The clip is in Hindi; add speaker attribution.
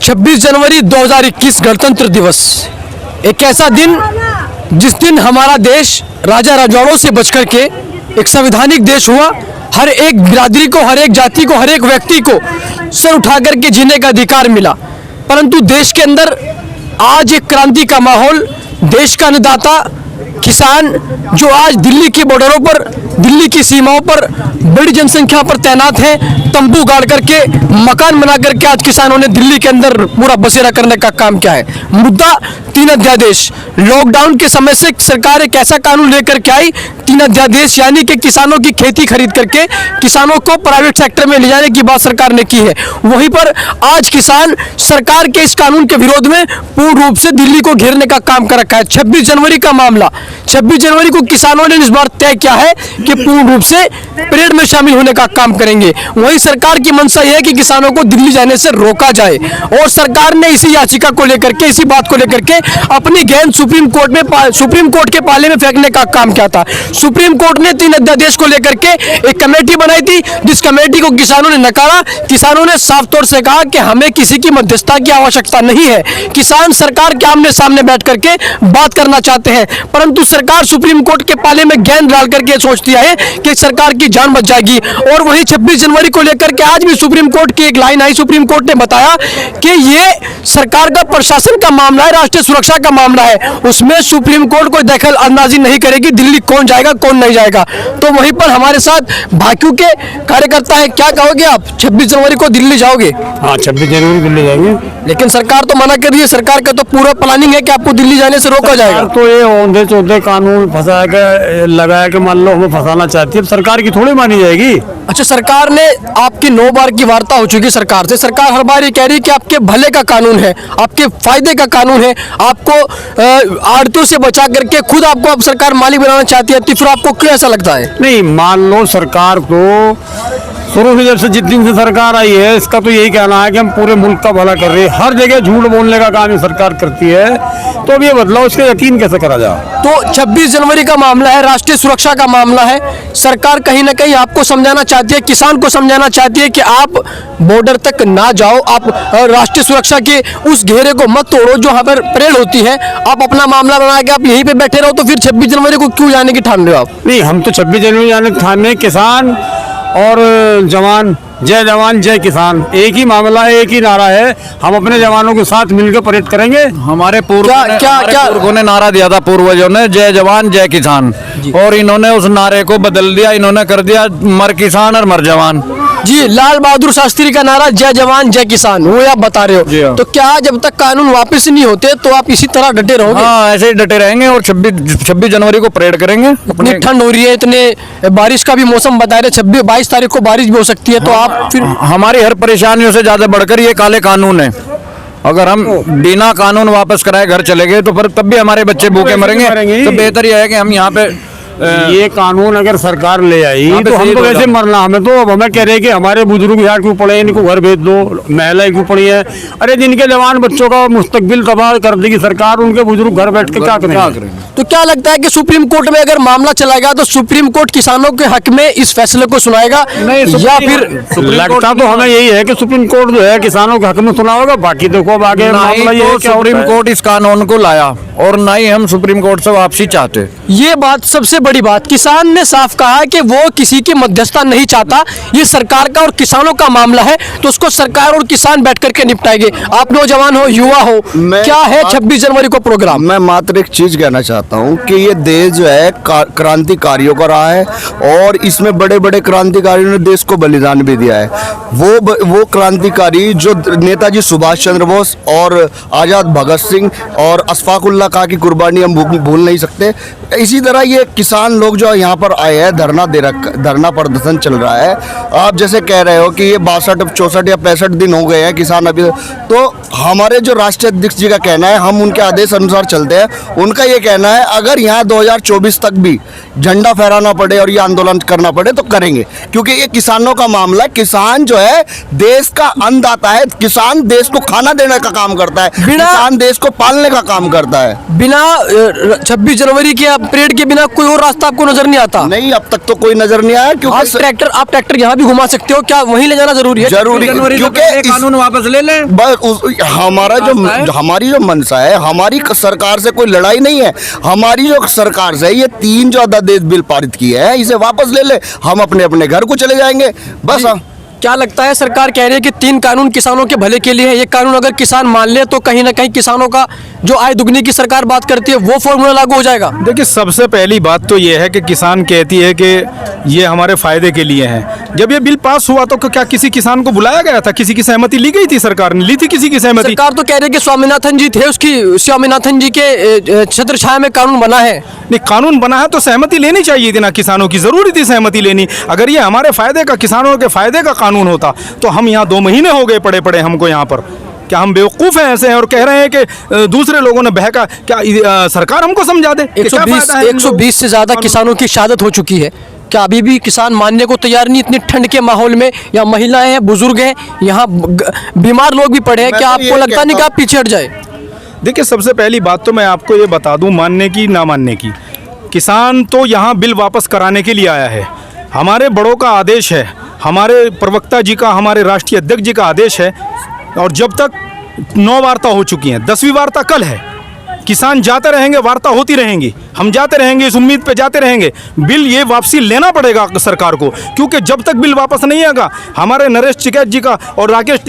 Speaker 1: 26 जनवरी 2021 गणतंत्र दिवस एक ऐसा दिन जिस दिन हमारा देश राजा रजवाड़ों से बचकर के एक संवैधानिक देश हुआ। हर एक बिरादरी को, हर एक जाति को, हर एक व्यक्ति को सर उठा करके जीने का अधिकार मिला। परंतु देश के अंदर आज एक क्रांति का माहौल, देश का अन्नदाता किसान जो आज दिल्ली की बॉर्डरों पर, दिल्ली की सीमाओं पर बड़ी जनसंख्या पर तैनात हैं, तंबू गाड़ करके, मकान बना करके आज किसानों ने दिल्ली के अंदर पूरा बसेरा करने का काम किया है। मुद्दा 3 अध्यादेश। लॉकडाउन के समय से सरकार एक ऐसा कानून लेकर के आई, 3 अध्यादेश, यानी कि किसानों की खेती खरीद करके किसानों को प्राइवेट सेक्टर में ले जाने की बात सरकार ने की है। वहीं पर आज किसान सरकार के इस कानून के विरोध में पूर्ण रूप से दिल्ली को घेरने का काम कर रखा है। 26 जनवरी का मामला, 26 जनवरी को किसानों ने इस बार तय किया है कि पूर्ण रूप से परेड में शामिल होने का काम करेंगे। वहीं सरकार की मंशा यह है कि किसानों को दिल्ली जाने से रोका जाए, और सरकार ने इसी याचिका को लेकर के, इसी बात को लेकर के अपनी गेंद सुप्रीम कोर्ट के पाले में फेंकने का काम किया था। सुप्रीम कोर्ट ने 3 अध्यादेश को लेकर के एक कमेटी बनाई थी, जिस कमेटी को किसानों ने नकारा। किसानों ने साफ तौर से कहा कि हमें किसी की मध्यस्थता की आवश्यकता नहीं है, किसान सरकार के आमने सामने बैठ करके बात करना चाहते हैं। परंतु सरकार सुप्रीम कोर्ट के पाले में गेंद डाल करके सोचती है कि सरकार की जान बच जाएगी। और वही 26 जनवरी को लेकर के आज भी सुप्रीम कोर्ट की एक लाइन आई। सुप्रीम कोर्ट ने बताया कि ये सरकार का प्रशासन का मामला है, राष्ट्रीय सुरक्षा का मामला है, उसमें सुप्रीम कोर्ट कोई दखल अंदाजी नहीं करेगी दिल्ली कौन जाएगा कौन नहीं जाएगा। तो वहीं पर हमारे साथ भाकियू के कार्यकर्ता है, क्या कहोगे आप? 26 जनवरी को दिल्ली जाओगे?
Speaker 2: हाँ, 26 जनवरी दिल्ली जाएंगे।
Speaker 1: लेकिन सरकार तो मना कर रही है, सरकार का तो पूरा प्लानिंग है कि आपको दिल्ली जाने से रोका जाएगा।
Speaker 2: तो ये औंधे चौधे कानून फंसा के लगाया कि मान लो हमें फंसाना चाहती है, सबसरकार की थोड़ी मानी जाएगी।
Speaker 1: अच्छा, सरकार ने आपकी 9 बार की वार्ता हो चुकी सरकार से, सरकार हर बार ये कह रही है कि आपके भले का कानून है, आपके फायदे का कानून है, आपको आड़तियों से बचा करके खुद आपको अब सरकार मालिक बनाना चाहती है। तो फिर आपको क्यों ऐसा लगता है?
Speaker 2: नहीं, मान लो सरकार तो शुरू से, जब से जिस दिन से सरकार आई है, इसका तो यही कहना है कि हम पूरे मुल्क का भला कर रहे हैं। हर जगह झूठ बोलने का काम ये सरकार करती है, तो अब ये बदलाव इसका यकीन कैसे करा जाए?
Speaker 1: तो 26 जनवरी का मामला है, राष्ट्रीय सुरक्षा का मामला है। सरकार कहीं ना कहीं आपको समझाना चाहती है, किसान को समझाना चाहती है कि आप बॉर्डर तक ना जाओ, आप राष्ट्रीय सुरक्षा के उस घेरे को मत तोड़ो जो यहाँ पर परेड होती है, आप अपना मामला बना के आप यहीं पे बैठे रहो। तो फिर 26 जनवरी को क्यों जाने की ठान रहे हो आप?
Speaker 2: नहीं, हम तो 26 जनवरी जाने की ठान रहे। किसान और जवान, जय जवान जय किसान, एक ही मामला है, एक ही नारा है। हम अपने जवानों के साथ मिलकर परेड करेंगे।
Speaker 3: हमारे पूर्वजों ने नारा दिया था, पूर्वजों ने, जय जवान जय किसान, और इन्होंने उस नारे को बदल दिया, इन्होंने कर दिया मर किसान और मर जवान।
Speaker 1: जी, लाल बहादुर शास्त्री का नारा जय जवान जय किसान, वो आप बता रहे हो। तो क्या जब तक कानून वापस नहीं होते तो आप इसी तरह डटे रहोगे?
Speaker 3: हाँ, ऐसे ही डटे रहेंगे और 26 जनवरी को परेड करेंगे।
Speaker 1: इतनी ठंड हो रही है, इतने बारिश का भी मौसम बता रहे, 22 तारीख को बारिश भी हो सकती है। तो आप फिर
Speaker 3: हमारी हर परेशानियों से ज्यादा बढ़कर ये काले कानून है। अगर हम बिना कानून वापस कराए घर चले गए तो फिर तब भी हमारे बच्चे भूखे मरेंगे। तो बेहतर यह है कि हम यहाँ पे
Speaker 2: ये कानून अगर सरकार ले आई तो हम तो वैसे मरना, हमें तो अब हमें कह रहे हैं कि हमारे बुजुर्ग यहाँ क्यों पड़े, इनको घर भेज दो, महिलाएं क्यों पड़ी है। अरे जिनके जवान बच्चों का मुस्तकबिल तबाह कर देगी सरकार, उनके बुजुर्ग घर बैठ के क्या करेंगे?
Speaker 1: तो क्या लगता है कि सुप्रीम कोर्ट में अगर मामला चलाएगा तो सुप्रीम कोर्ट किसानों के हक में इस फैसले को सुनाएगा, या फिर?
Speaker 2: लगता तो हमें यही है कि सुप्रीम कोर्ट जो है किसानों के हक में सुना होगा। बाकी देखो अब आगे मामला ये है,
Speaker 3: सुप्रीम कोर्ट इस कानून को लाया और ना ही हम सुप्रीम कोर्ट से वापसी चाहते।
Speaker 1: ये बात सबसे बड़ी बात, किसान ने साफ कहा है कि वो किसी की मध्यस्थता नहीं चाहता, ये सरकार का और किसानों का मामला है, तो उसको सरकार और किसान बैठ करके निपटाएंगे। आप नौजवान हो, युवा हो, क्या है 26 जनवरी को प्रोग्राम?
Speaker 4: मैं मात्र एक चीज कहना चाहता हूँ कि ये देश जो है क्रांतिकारियों का रहा है, और इसमें बड़े बड़े क्रांतिकारियों ने देश को बलिदान भी दिया है। वो क्रांतिकारी जो नेताजी सुभाष चंद्र बोस और आजाद भगत सिंह और अशफाकुल्ला खां की कुर्बानी हम भूल नहीं सकते। इसी तरह ये किसान लोग जो यहाँ पर आए हैं, धरना प्रदर्शन चल रहा है। आप जैसे कह रहे हो कि ये 62, 64 या 65 दिन हो गए हैं किसान अभी, तो हमारे जो राष्ट्रीय अध्यक्ष जी का कहना है, हम उनके आदेश अनुसार चलते हैं। उनका ये कहना है अगर यहाँ 2024 तक भी झंडा फहराना पड़े और ये आंदोलन करना पड़े तो करेंगे, क्योंकि ये किसानों का मामला है। किसान जो है देश का अन्नदाता है, किसान देश को खाना देने का काम करता है, किसान देश को पालने का काम करता है।
Speaker 1: बिना 26 जनवरी के परेड के बिना कोई और रास्ता आपको नजर नहीं आता?
Speaker 4: नहीं, अब तक तो कोई नजर नहीं आया, क्योंकि
Speaker 1: आप ट्रैक्टर यहाँ भी घुमा सकते हो, क्या वहीं ले जाना जरूरी है?
Speaker 4: जरूरी, क्योंकि
Speaker 3: कानून वापस ले लें।
Speaker 4: हमारी जो मंशा है, हमारी सरकार से कोई लड़ाई नहीं है। हमारी जो सरकार से ये 3 जो अध्यादेश बिल पारित किए हैं, इसे वापस ले ले, हम अपने अपने घर को चले जाएंगे बस।
Speaker 1: क्या लगता है, सरकार कह रही है कि 3 कानून किसानों के भले के लिए है, ये कानून अगर किसान मान ले तो कहीं ना कहीं किसानों का जो आय दुगनी की सरकार बात करती है वो फॉर्मूला लागू हो जाएगा?
Speaker 5: देखिए, सबसे पहली बात तो ये है कि किसान कहती है कि ये हमारे फायदे के लिए है। जब ये बिल पास हुआ तो क्या किसी किसान को बुलाया गया था? किसी की सहमति ली गई थी? सरकार ने ली थी किसी की सहमति?
Speaker 1: सरकार तो कह रही है कि स्वामीनाथन जी थे, उसकी स्वामीनाथन जी के छत्र छाया में कानून बना है।
Speaker 5: नहीं, कानून बना है तो सहमति लेनी चाहिए थी ना, किसानों की जरूरी थी सहमति लेनी। अगर ये हमारे फायदे का, किसानों के फायदे का कानून होता तो हम यहाँ 2 महीने हो गए पड़े पड़े हमको यहाँ पर। क्या हम बेवकूफ़ हैं ऐसे हैं और कह रहे हैं कि दूसरे लोगों ने बहका? क्या सरकार हमको समझा दे?
Speaker 1: 120 से ज़्यादा किसानों की शहादत हो चुकी है, क्या अभी भी किसान मानने को तैयार नहीं? इतनी ठंड के माहौल में, या महिलाएं हैं, बुजुर्ग हैं, यहाँ बीमार लोग भी पड़े हैं, क्या आपको लगता नहीं कि आप पीछे हट जाए?
Speaker 5: देखिए, सबसे पहली बात तो मैं आपको ये बता दूं, मानने की ना मानने की, किसान तो यहाँ बिल वापस कराने के लिए आया है। हमारे बड़ों का आदेश है, हमारे प्रवक्ता जी का, हमारे राष्ट्रीय अध्यक्ष जी का आदेश है, और जब तक 9 वार्ता हो चुकी हैं, 10वीं वार्ता कल है। किसान जाते रहेंगे, वार्ता होती रहेंगी, हम जाते रहेंगे, इस उम्मीद पे जाते रहेंगे। बिल ये वापसी लेना पड़ेगा सरकार को, क्योंकि जब तक बिल वापस नहीं आएगा, हमारे नरेश टिकैत जी का और राकेश